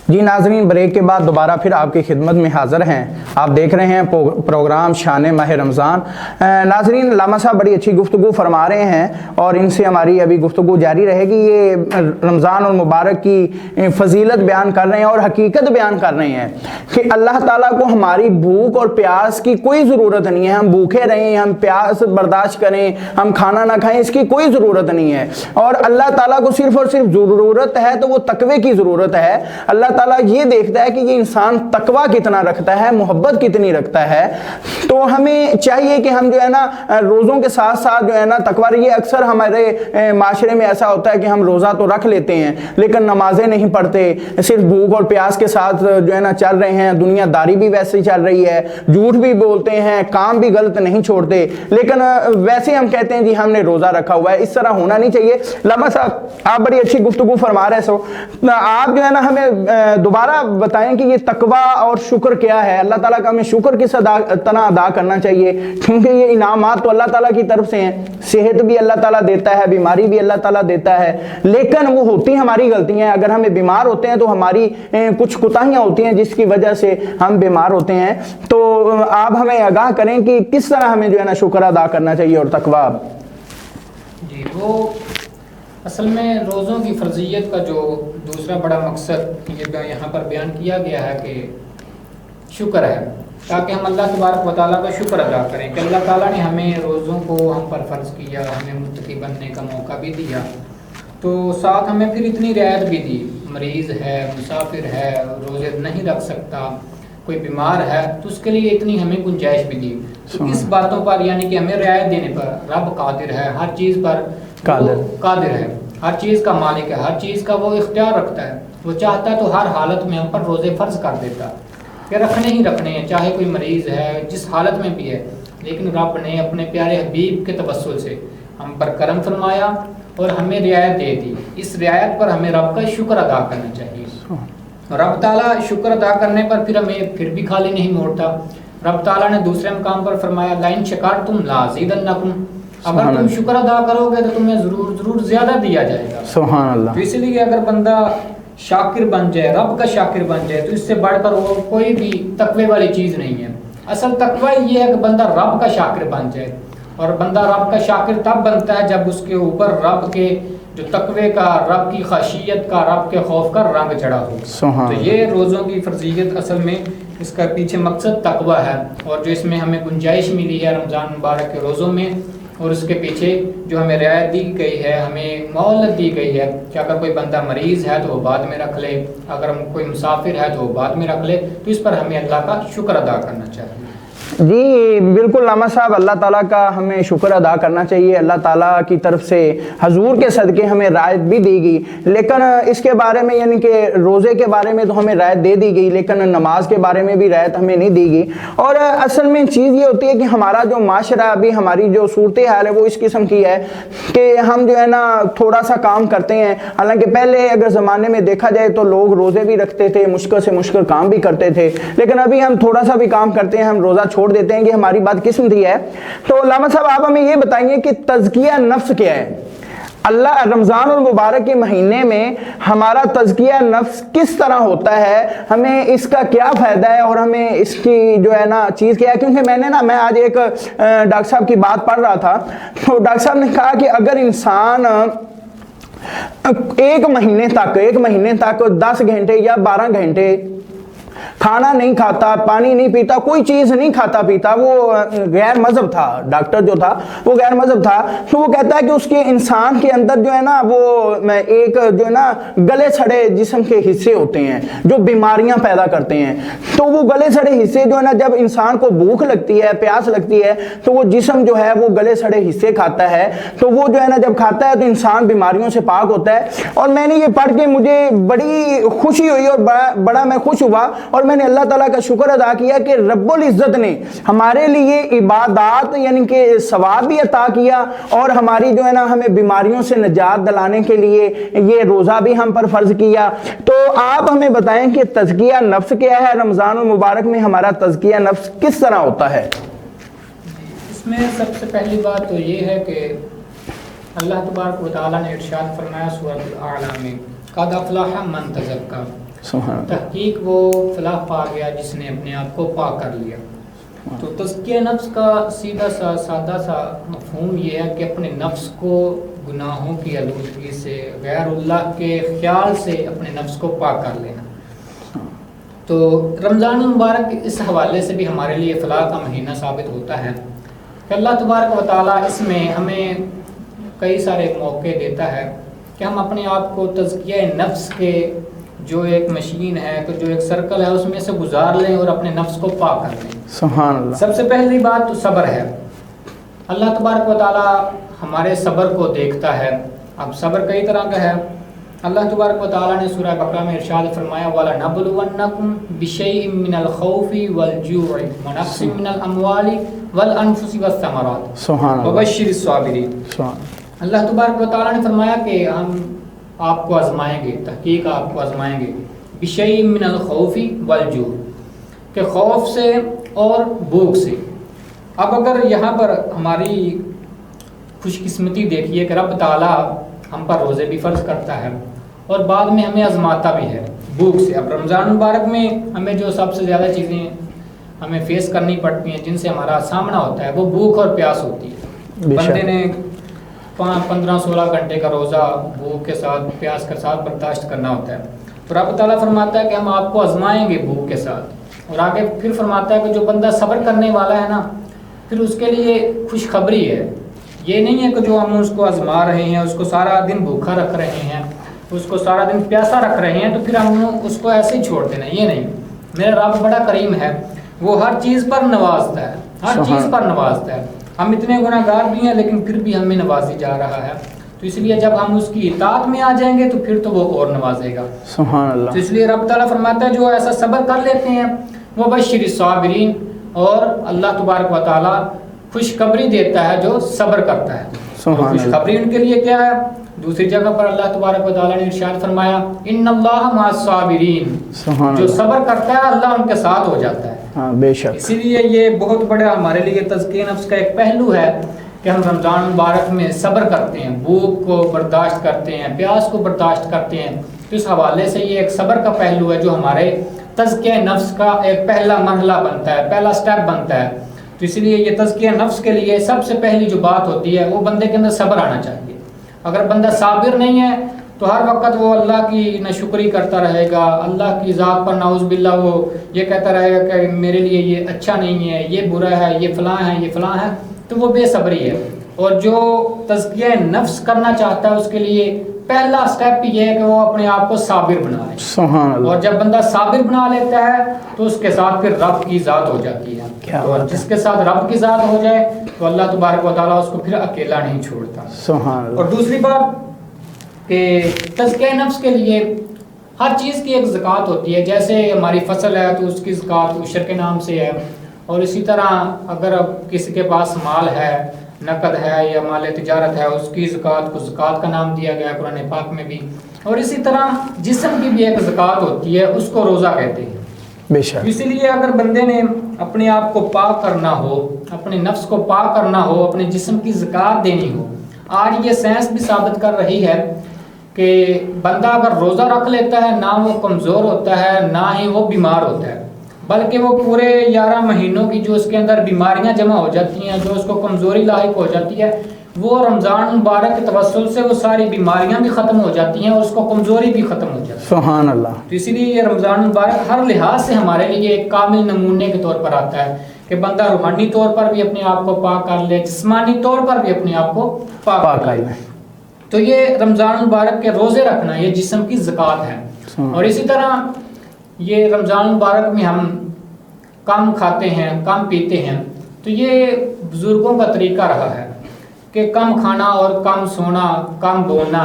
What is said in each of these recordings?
جی ناظرین، بریک کے بعد دوبارہ پھر آپ کی خدمت میں حاضر ہیں۔ آپ دیکھ رہے ہیں پروگرام شان ماہ رمضان۔ ناظرین، علامہ صاحب بڑی اچھی گفتگو فرما رہے ہیں اور ان سے ہماری ابھی گفتگو جاری رہے گی۔ یہ رمضان المبارک کی فضیلت بیان کر رہے ہیں اور حقیقت بیان کر رہے ہیں کہ اللہ تعالیٰ کو ہماری بھوک اور پیاس کی کوئی ضرورت نہیں ہے۔ ہم بھوکے رہیں، ہم پیاس برداشت کریں، ہم کھانا نہ کھائیں، اس کی کوئی ضرورت نہیں ہے۔ اور اللہ تعالیٰ کو صرف اور صرف ضرورت ہے تو وہ تقوی کی ضرورت ہے۔ اللہ تعالیٰ یہ دیکھتا ہے کہ یہ انسان تقوی کتنا رکھتا ہے، محبت کتنی رکھتا ہے۔ تو ہمیں چاہیے کہ ہم جو ہے نا روزوں کے ساتھ ساتھ جو ہے نا تقوی، یہ اکثر ہمارے معاشرے میں ایسا ہوتا ہے کہ ہم روزہ تو رکھ لیتے ہیں لیکن نمازیں نہیں پڑھتے، صرف بھوک اور پیاس کے ساتھ جو ہے نا چل رہے ہیں، دنیا داری بھی ویسے ہی چل رہی ہے، جھوٹ بھی بولتے ہیں، کام بھی غلط نہیں چھوڑتے، لیکن ویسے ہم کہتے ہیں جی ہم نے روزہ رکھا ہوا ہے۔ اس طرح ہونا نہیں چاہیے۔ علامہ صاحب آپ بڑی اچھی گفتگو فرما رہے سو، آپ جو ہے نا ہمیں دوبارہ بتائیں کہ یہ تقوی اور شکر کیا ہے۔ اللہ تعالیٰ کا ہمیں شکر کس طرح ادا کرنا چاہیے، کیونکہ یہ انعامات تو اللہ تعالیٰ کی طرف سے ہیں۔ صحت بھی اللہ تعالیٰ دیتا ہے، بیماری بھی اللہ تعالیٰ دیتا ہے، لیکن وہ ہوتی ہماری غلطیاں ہیں۔ اگر ہمیں بیمار ہوتے ہیں تو ہماری کچھ کوتاہیاں ہوتی ہیں جس کی وجہ سے ہم بیمار ہوتے ہیں۔ تو آپ ہمیں آگاہ کریں کہ کس طرح ہمیں جو ہے نا شکر ادا کرنا چاہیے اور تقوی۔ جی، وہ اصل میں روزوں کی فرضیت کا جو دوسرا بڑا مقصد یہ یہاں پر بیان کیا گیا ہے کہ شکر ہے، تاکہ ہم اللہ تبارک و تعالیٰ کا شکر ادا کریں کہ اللہ تعالیٰ نے ہمیں روزوں کو ہم پر فرض کیا، ہمیں متقی بننے کا موقع بھی دیا، تو ساتھ ہمیں پھر اتنی رعایت بھی دی۔ مریض ہے، مسافر ہے، روزے نہیں رکھ سکتا، کوئی بیمار ہے، تو اس کے لیے اتنی ہمیں گنجائش بھی دی۔ تو اس باتوں پر یعنی کہ ہمیں رعایت دینے پر رب قادر ہے، ہر چیز پر قادر ہے، ہر چیز کا مالک ہے، ہر چیز کا وہ اختیار رکھتا ہے۔ وہ چاہتا ہے تو ہر حالت میں ہم پر روزے فرض کر دیتا کہ رکھنے ہی رکھنے ہیں، چاہے کوئی مریض ہے، جس حالت میں بھی ہے۔ لیکن رب نے اپنے پیارے حبیب کے توسل سے ہم پر کرم فرمایا اور ہمیں رعایت دے دی۔ اس رعایت پر ہمیں رب کا شکر ادا کرنا چاہیے۔ رب تعالیٰ شکر ادا کرنے پر پھر ہمیں پھر بھی خالی نہیں موڑتا۔ رب تعالیٰ نے دوسرے مقام پر فرمایا لَإِن شَكَرْتُمْ لَأَزِيدَنَّكُمْ، اگر تم شکر ادا کرو گے تو تمہیں ضرور زیادہ دیا جائے گا۔ سبحان اللہ۔ تو اس لیے اگر بندہ شاکر بن جائے، رب کا شاکر بن جائے، تو اس سے بڑھ کر وہ کوئی بھی تقوی والی چیز نہیں ہے۔ اصل تقوی یہ ہے کہ بندہ رب کا شاکر بن جائے، اور بندہ رب کا شاکر تب بنتا ہے جب اس کے اوپر رب کے جو تقوی کا، رب کی خشیت کا، رب کے خوف کا رنگ چڑھا ہو۔ تو یہ روزوں کی فرضیت اصل میں اس کا پیچھے مقصد تقوی ہے، اور جو اس میں ہمیں گنجائش ملی ہے رمضان مبارک کے روزوں میں، اور اس کے پیچھے جو ہمیں رعایت دی گئی ہے، ہمیں مہلت دی گئی ہے کہ اگر کوئی بندہ مریض ہے تو وہ بعد میں رکھ لے، اگر کوئی مسافر ہے تو وہ بعد میں رکھ لے، تو اس پر ہمیں اللہ کا شکر ادا کرنا چاہیے۔ جی بالکل علامہ صاحب، اللہ تعالیٰ کا ہمیں شکر ادا کرنا چاہیے۔ اللہ تعالیٰ کی طرف سے حضور کے صدقے ہمیں رعایت بھی دی گئی، لیکن اس کے بارے میں یعنی کہ روزے کے بارے میں تو ہمیں رعایت دے دی گئی، لیکن نماز کے بارے میں بھی رعایت ہمیں نہیں دی گئی۔ اور اصل میں چیز یہ ہوتی ہے کہ ہمارا جو معاشرہ ابھی، ہماری جو صورتحال ہے وہ اس قسم کی ہے کہ ہم جو ہے نا تھوڑا سا کام کرتے ہیں، حالانکہ پہلے اگر زمانے میں دیکھا جائے تو لوگ روزے بھی رکھتے تھے، مشکل سے مشکل کام بھی کرتے تھے، لیکن ابھی ہم تھوڑا سا بھی کام کرتے ہیں ہم روزہ چھوڑ دیتے ہیں کہ ہماری بات کس میں ہے۔ تو علامہ صاحب آپ ہمیں یہ بتائیے کہ تزکیہ نفس کیا ہے؟ اللہ رمضان المبارک کے مہینے میں ہمارا تزکیہ نفس کس طرح ہوتا ہے، ہمیں اس کا کیا فائدہ ہے اور ہمیں اس کی جو ہے نا چیز کیا ہے؟ کیونکہ میں آج ایک ڈاکٹر صاحب کی بات پڑھ رہا تھا، تو ڈاکٹر صاحب نے کہا کہ اگر انسان ایک مہینے تک 10 گھنٹے یا 12 گھنٹے کھانا نہیں کھاتا، پانی نہیں پیتا، کوئی چیز نہیں کھاتا پیتا، وہ غیر مذہب تھا، ڈاکٹر جو تھا وہ غیر مذہب تھا، تو وہ کہتا ہے کہ اس کے انسان کے اندر جو ہے نا وہ ایک جو ہے نا گلے سڑے جسم کے حصے ہوتے ہیں جو بیماریاں پیدا کرتے ہیں۔ تو وہ گلے سڑے حصے جو ہے نا جب انسان کو بھوک لگتی ہے، پیاس لگتی ہے، تو وہ جسم جو ہے وہ گلے سڑے حصے کھاتا ہے، تو وہ جو ہے نا جب کھاتا ہے تو انسان بیماریوں سے پاک ہوتا ہے۔ اور میں نے یہ پڑھ کے مجھے بڑی خوشی ہوئی اور بڑا میں خوش ہوا، اور میں نے اللہ تعالیٰ کا شکر ادا کیا کہ رب العزت نے ہمارے لیے عبادات یعنی کہ ثواب بھی عطا کیا، اور ہماری جو ہے نا ہمیں بیماریوں سے نجات دلانے کے لیے یہ روزہ بھی ہم پر فرض کیا۔ تو آپ ہمیں بتائیں کہ تزکیہ نفس کیا ہے؟ رمضان المبارک میں ہمارا تزکیہ نفس کس طرح ہوتا ہے؟ اس میں سب سے پہلی بات تو یہ ہے کہ اللہ تبارک و تعالیٰ نے ارشاد فرمایا سورۃ الاعلیٰ میں قد افلح من تزکیٰ، سبحان اللہ. تحقیق وہ فلاح پا گیا جس نے اپنے آپ کو پاک کر لیا. تو تزکیہ نفس کا سیدھا سا سادہ سا مفہوم یہ ہے کہ اپنے نفس کو گناہوں کی آلودگی سے، غیر اللہ کے خیال سے اپنے نفس کو پاک کر لینا. تو رمضان المبارک اس حوالے سے بھی ہمارے لیے فلاح کا مہینہ ثابت ہوتا ہے کہ اللہ تبارک و تعالیٰ اس میں ہمیں کئی سارے موقع دیتا ہے کہ ہم اپنے آپ کو تزکیہ نفس کے جو ایک مشین ہے، جو ایک سرکل ہے، اس میں سے گزار لیں اور اپنے نفس کو پاک کر لیں. سبحان اللہ. سب سے پہلی بات تو صبر ہے. اللہ تبارک و تعالیٰ ہمارے صبر کو دیکھتا ہے. اب صبر کئی طرح کا ہے. اللہ تبارک و تعالیٰ نے سورہ بقرہ میں ارشاد فرمایا وَلَنَبْلُوَنَّكُمْ بِشَيْءٍ مِّنَ الْخَوْفِ وَالْجُوعِ وَنَقْصٍ مِّنَ الْأَمْوَالِ وَالْأَنفُسِ وَالثَّمَرَاتِ سبحان اللہ. وَبَشِّرِ الصَّابِرِينَ. اللہ تبارک و تعالیٰ نے فرمایا کہ ہم آپ کو آزمائیں گے، تحقیق آپ کو آزمائیں گے بِشَيْءٍ مِّنَ الْخَوْفِ وَالْجُوعِ، کہ خوف سے اور بھوک سے. اب اگر یہاں پر ہماری خوش قسمتی دیکھیے کہ رب تعالیٰ ہم پر روزے بھی فرض کرتا ہے اور بعد میں ہمیں آزماتا بھی ہے بھوک سے. اب رمضان مبارک میں ہمیں جو سب سے زیادہ چیزیں ہمیں فیس کرنی پڑتی ہیں، جن سے ہمارا سامنا ہوتا ہے، وہ بھوک اور پیاس ہوتی ہے. بندے نے 15-16 گھنٹے کا روزہ بھوک کے ساتھ، پیاس کے ساتھ برداشت کرنا ہوتا ہے. تو رب تعالیٰ فرماتا ہے کہ ہم آپ کو آزمائیں گے بھوک کے ساتھ. اور آگے پھر فرماتا ہے کہ جو بندہ صبر کرنے والا ہے نا، پھر اس کے لیے خوشخبری ہے. یہ نہیں ہے کہ جو ہم اس کو آزما رہے ہیں، اس کو سارا دن بھوکا رکھ رہے ہیں، اس کو سارا دن پیاسا رکھ رہے ہیں، تو پھر ہم اس کو ایسے ہی چھوڑ دینا. یہ نہیں. میرا رب بڑا کریم ہے، وہ ہر چیز پر نوازتا ہے، ہر چیز پر نوازتا ہے. ہم اتنے گناہ گار بھی ہیں لیکن پھر بھی ہمیں نوازی جا رہا ہے. تو اس لیے جب ہم اس کی اطاعت میں آ جائیں گے تو پھر تو وہ اور نوازے گا. سبحان اللہ. تو اس لیے رب تعالیٰ فرماتا ہے جو ایسا صبر کر لیتے ہیں وہ بشر الصابرین، اور اللہ تبارک و تعالیٰ خوشخبری دیتا ہے جو صبر کرتا ہے. خوشخبری ان کے لیے کیا ہے؟ دوسری جگہ پر اللہ تبارک و تعالیٰ نے ارشاد فرمایا ان اللہ مع الصابرین، جو صبر کرتا ہے اللہ ان کے ساتھ ہو جاتا ہے. ہاں بے شک. اسی لیے یہ بہت بڑا ہمارے لیے تزکیہ نفس کا ایک پہلو ہے کہ ہم رمضان مبارک میں صبر کرتے ہیں، بھوک کو برداشت کرتے ہیں، پیاس کو برداشت کرتے ہیں. تو اس حوالے سے یہ ایک صبر کا پہلو ہے جو ہمارے تزکیہ نفس کا ایک پہلا مرحلہ بنتا ہے، پہلا سٹیپ بنتا ہے. تو اس لیے یہ تزکیہ نفس کے لیے سب سے پہلی جو بات ہوتی ہے وہ بندے کے اندر صبر آنا چاہیے. اگر بندہ صابر نہیں ہے تو ہر وقت وہ اللہ کی ناشکری کرتا رہے گا، اللہ کی ذات پر نعوذ باللہ وہ یہ کہتا رہے گا کہ میرے لیے یہ اچھا نہیں ہے، یہ برا ہے، یہ فلاں ہے، یہ فلاں ہے. تو وہ بے صبری ہے. اور جو تزکیہ نفس کرنا چاہتا ہے اس کے لیے پہلا سٹیپ یہ ہے کہ وہ اپنے آپ کو صابر بنا لے. سبحان اللہ. اور جب بندہ صابر بنا لیتا ہے تو اس کے ساتھ پھر رب کی ذات ہو جاتی ہے. اور جس کے ساتھ رب کی ذات ہو جائے تو اللہ تبارک و تعالیٰ اس کو پھر اکیلا نہیں چھوڑتا. سبحان اللہ. اور دوسری بات کہ تزکیہ نفس کے لیے ہر چیز کی ایک زکوٰۃ ہوتی ہے. جیسے ہماری فصل ہے تو اس کی زکوٰۃ عشر کے نام سے ہے. اور اسی طرح اگر کسی کے پاس مال ہے، نقد ہے یا مال تجارت ہے، اس کی زکوٰۃ کو زکوٰۃ کا نام دیا گیا قرآن پاک میں بھی. اور اسی طرح جسم کی بھی ایک زکوٰۃ ہوتی ہے، اس کو روزہ کہتے ہیں. بے شک. اسی لیے اگر بندے نے اپنے آپ کو پاک کرنا ہو، اپنے نفس کو پاک کرنا ہو، اپنے جسم کی زکوٰۃ دینی ہو. آج یہ سائنس بھی ثابت کر رہی ہے کہ بندہ اگر روزہ رکھ لیتا ہے نہ وہ کمزور ہوتا ہے نہ ہی وہ بیمار ہوتا ہے، بلکہ وہ پورے 11 مہینوں کی جو اس کے اندر بیماریاں جمع ہو جاتی ہیں، جو اس کو کمزوری لاحق ہو جاتی ہے، وہ رمضان مبارک کے توسل سے وہ ساری بیماریاں بھی ختم ہو جاتی ہیں اور اس کو کمزوری بھی ختم ہو جاتی ہے. سبحان اللہ. تو اسی لیے یہ رمضان مبارک ہر لحاظ سے ہمارے لیے ایک کامل نمونے کے طور پر آتا ہے کہ بندہ روحانی طور پر بھی اپنے آپ کو پاک کر لے، جسمانی طور پر بھی اپنے آپ کو پاک کر لے. تو یہ رمضان مبارک کے روزے رکھنا یہ جسم کی زکوٰۃ ہے. اور اسی طرح یہ رمضان مبارک میں ہم کم کھاتے ہیں، کم پیتے ہیں. تو یہ بزرگوں کا طریقہ رہا ہے کہ کم کھانا اور کم سونا، کم بولنا.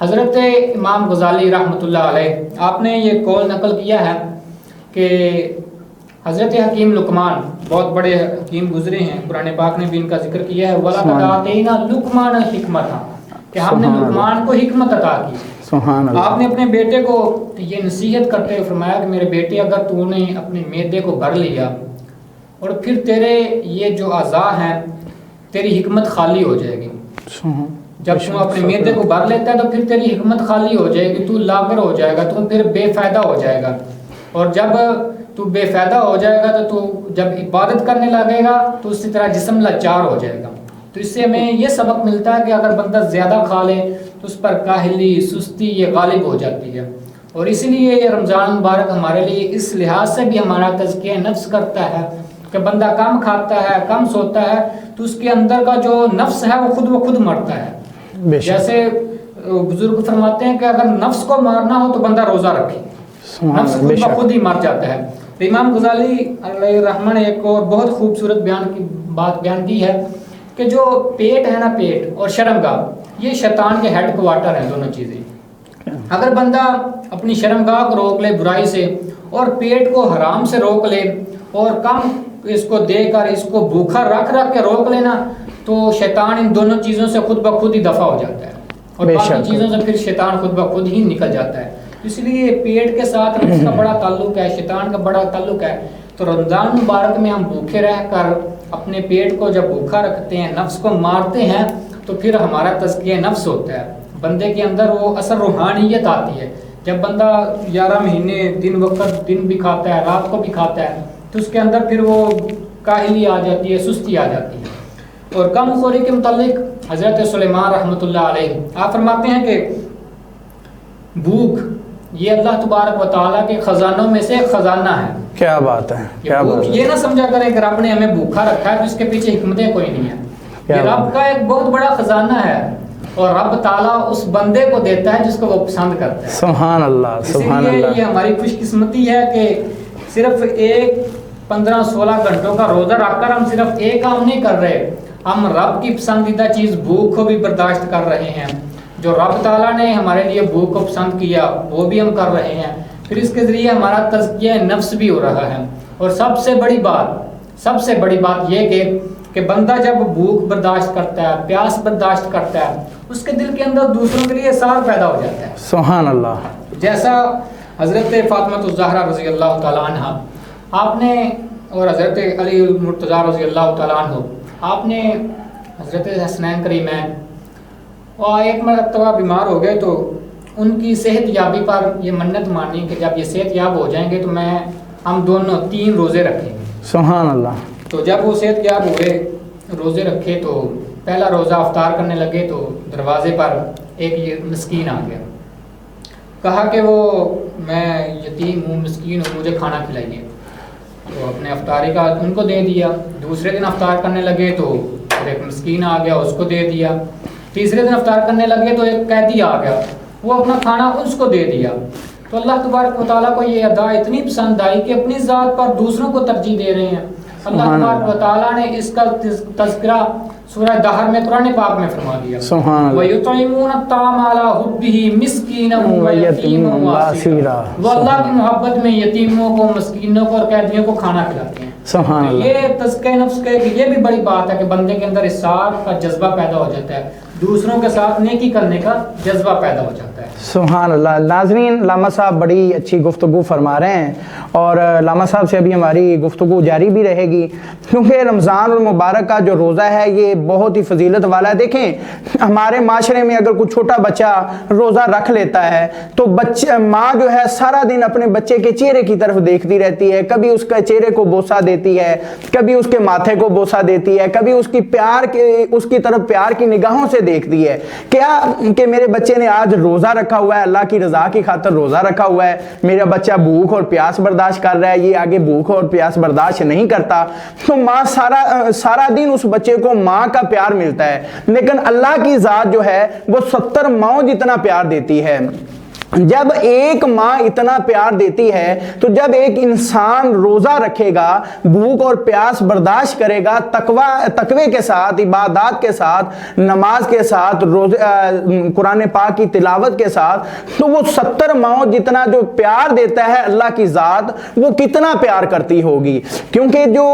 حضرت امام غزالی رحمۃ اللہ علیہ آپ نے یہ قول نقل کیا ہے کہ حضرت حکیم لقمان بہت بڑے حکیم گزرے ہیں، قرآن پاک نے بھی ان کا ذکر کیا ہے وَلَقَدْ آتَيْنَا لُقْمَانَ الْحِكْمَةَ، کہ ہم نے لقمان کو حکمت عطا کی. سبحان اللہ. آپ نے اپنے بیٹے کو یہ نصیحت کرتے ہوئے فرمایا کہ میرے بیٹے اگر تو نے اپنے معدے کو بھر لیا اور پھر تیرے یہ جو اعضاء ہیں تیری حکمت خالی ہو جائے گی. جب تو اپنے معدے کو بھر لیتا ہے تو پھر تیری حکمت خالی ہو جائے گی، تو لاغر ہو جائے گا، تو پھر بے فائدہ ہو جائے گا، اور جب تو بے فائدہ ہو جائے گا تو جب عبادت کرنے لگے گا تو اسی طرح جسم لاچار ہو جائے گا۔ تو اس سے ہمیں یہ سبق ملتا ہے کہ اگر بندہ زیادہ کھا لے تو اس پر کاہلی، سستی یہ غالب ہو جاتی ہے، اور اسی لیے یہ رمضان مبارک ہمارے لیے اس لحاظ سے بھی ہمارا تزکیہ نفس کرتا ہے کہ بندہ کم کھاتا ہے، کم سوتا ہے تو اس کے اندر کا جو نفس ہے وہ خود مرتا ہے۔ جیسے بزرگ فرماتے ہیں کہ اگر نفس کو مارنا ہو تو بندہ روزہ رکھے، نفس خود ہی مر جاتا ہے۔ امام غزالی علیہ الرحمہ نے ایک اور بہت خوبصورت بات بیان کی ہے کہ جو پیٹ ہے نا، پیٹ اور شرمگاہ، یہ شیطان کے ہیڈ کوارٹر ہیں دونوں چیزیں۔ اگر بندہ اپنی شرمگاہ کو روک لے برائی سے اور پیٹ کو حرام سے روک لے اور کم اس کو دے کر اس کو بھوکا رکھ کے روک لینا تو شیطان ان دونوں چیزوں سے خود بخود ہی دفع ہو جاتا ہے، اور باقی چیزوں سے پھر شیطان خود بخود ہی نکل جاتا ہے۔ اس لیے پیٹ کے ساتھ نفس کا بڑا تعلق ہے، شیطان کا بڑا تعلق ہے۔ تو رمضان مبارک میں ہم بھوکے رہ کر اپنے پیٹ کو جب بھوکا رکھتے ہیں، نفس کو مارتے ہیں، تو پھر ہمارا تزکیہ نفس ہوتا ہے، بندے کے اندر وہ اثر روحانیت آتی ہے۔ جب بندہ 11 مہینے دن بھی کھاتا ہے، رات کو بھی کھاتا ہے، تو اس کے اندر پھر وہ کاہلی آ جاتی ہے، سستی آ جاتی ہے۔ اور کم خوری کے متعلق حضرت سلیمان رحمۃ اللہ علیہ آپ فرماتے ہیں کہ بھوک یہ اللہ تبارک و تعالیٰ کے خزانوں میں سے ایک خزانہ ہے۔ کیا بات ہے، کیا بات ہے۔ یہ نہ سمجھا کریں کہ رب نے ہمیں بھوکا رکھا ہے تو اس کے پیچھے حکمتیں کوئی نہیں ہیں، یہ رب کا ایک بہت بڑا خزانہ ہے، اور رب تعالیٰ اس بندے کو دیتا ہے جس کو وہ پسند کرتا ہے۔ سبحان اللہ، سبحان اللہ۔ یہ ہماری خوش قسمتی ہے کہ صرف 15-16 گھنٹوں کا روزہ رکھ کر ہم صرف ایک کام نہیں کر رہے، ہم رب کی پسندیدہ چیز بھوک کو بھی برداشت کر رہے ہیں۔ جو رب تعالیٰ نے ہمارے لیے بھوک کو پسند کیا وہ بھی ہم کر رہے ہیں، پھر اس کے ذریعے ہمارا تزکیہ نفس بھی ہو رہا ہے۔ اور سب سے بڑی بات یہ کہ بندہ جب بھوک برداشت کرتا ہے، پیاس برداشت کرتا ہے، اس کے دل کے اندر دوسروں کے لیے اثار پیدا ہو جاتا ہے۔ سبحان اللہ۔ جیسا حضرت فاطمہ الزہرا رضی اللہ تعالیٰ عنہ آپ نے، اور حضرت علی المرتضیٰ رضی اللہ تعالیٰ عنہ آپ نے، حضرت حسنین کریمین، اور ایک مرتبہ بیمار ہو گئے تو ان کی صحت یابی پر یہ منت مانی کہ جب یہ صحت یاب ہو جائیں گے تو ہم دونوں 3 روزے رکھیں گے۔ سبحان اللہ۔ تو جب وہ صحت یاب ہوئے، روزے رکھے، تو پہلا روزہ افطار کرنے لگے تو دروازے پر ایک یہ مسکین آ گیا، کہا کہ وہ میں یتیم ہوں، مسکین ہوں، مجھے کھانا کھلائیے۔ تو اپنے افطاری کا ان کو دے دیا۔ دوسرے دن افطار کرنے لگے تو ایک مسکین آ گیا، اس کو دے دیا۔ تیسرے دن افطار کرنے لگے تو ایک قیدی آ گیا، وہ اپنا کھانا اس کو دے دیا۔ تو اللہ تبارک و تعالیٰ کو یہ ادا اتنی پسند آئی کہ اپنی ذات پر دوسروں کو ترجیح دے رہے ہیں۔ اللہ تبارک و تعالیٰ نے اس کا تذکرہ سورہ دہر میں قرآن پاک میں فرما دیا، وَيُطْعِمُونَ الطَّعَامَ عَلَىٰ حُبِّهِ مِسْكِينًا وَيَتِيمًا وَأَسِيرًا، وہ اللہ کی محبت میں یتیموں کو، مسکینوں کو اور قیدیوں کو کھانا کھلاتے ہیں۔ سبحان اللہ۔ یہ تزکیہ نفس کا یہ بھی بڑی بات ہے کہ بندے کے اندر احسان کا جذبہ پیدا ہو جاتا ہے، دوسروں کے ساتھ نیکی کرنے کا جذبہ پیدا ہو جاتا ہے۔ سبحان اللہ۔ ناظرین، لاما صاحب بڑی اچھی گفتگو فرما رہے ہیں، اور لاما صاحب سے ابھی ہماری گفتگو جاری بھی رہے گی، کیونکہ رمضان المبارک کا جو روزہ ہے یہ بہت ہی فضیلت والا ہے۔ دیکھیں ہمارے معاشرے میں اگر کوئی چھوٹا بچہ روزہ رکھ لیتا ہے تو ماں جو ہے سارا دن اپنے بچے کے چہرے کی طرف دیکھتی رہتی ہے، کبھی اس کے چہرے کو بوسہ دیتی ہے، کبھی اس کے ماتھے کو بوسہ دیتی ہے، کبھی اس کی طرف پیار کی نگاہوں سے دیکھتی ہے کہ میرے بچے نے آج روزہ رکھا ہوا ہے، اللہ کی رضا کی خاطر روزہ رکھا ہوا ہے، میرا بچہ بھوک اور پیاس برداشت کر رہا ہے، یہ آگے بھوک اور پیاس برداشت نہیں کرتا۔ تو ماں سارا دن اس بچے کو ماں کا پیار ملتا ہے، لیکن اللہ کی ذات جو ہے وہ 70 ماؤں جتنا پیار دیتی ہے۔ جب ایک ماں اتنا پیار دیتی ہے تو جب ایک انسان روزہ رکھے گا، بھوک اور پیاس برداشت کرے گا، تقوی کے ساتھ، عبادات کے ساتھ، نماز کے ساتھ، قرآن پاک کی تلاوت کے ساتھ، تو وہ 70 ماؤں جتنا جو پیار دیتا ہے اللہ کی ذات، وہ کتنا پیار کرتی ہوگی۔ کیونکہ جو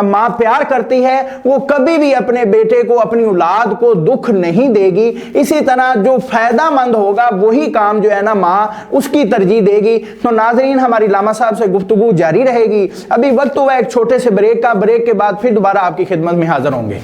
ماں پیار کرتی ہے وہ کبھی بھی اپنے بیٹے کو، اپنی اولاد کو دکھ نہیں دے گی۔ اسی طرح جو فائدہ مند ہوگا وہی کام جو ہے نا ماں اس کی ترجیح دے گی۔ تو ناظرین، ہماری لاما صاحب سے گفتگو جاری رہے گی۔ ابھی وقت ہوا ایک چھوٹے سے بریک کا، بریک کے بعد پھر دوبارہ آپ کی خدمت میں حاضر ہوں گے۔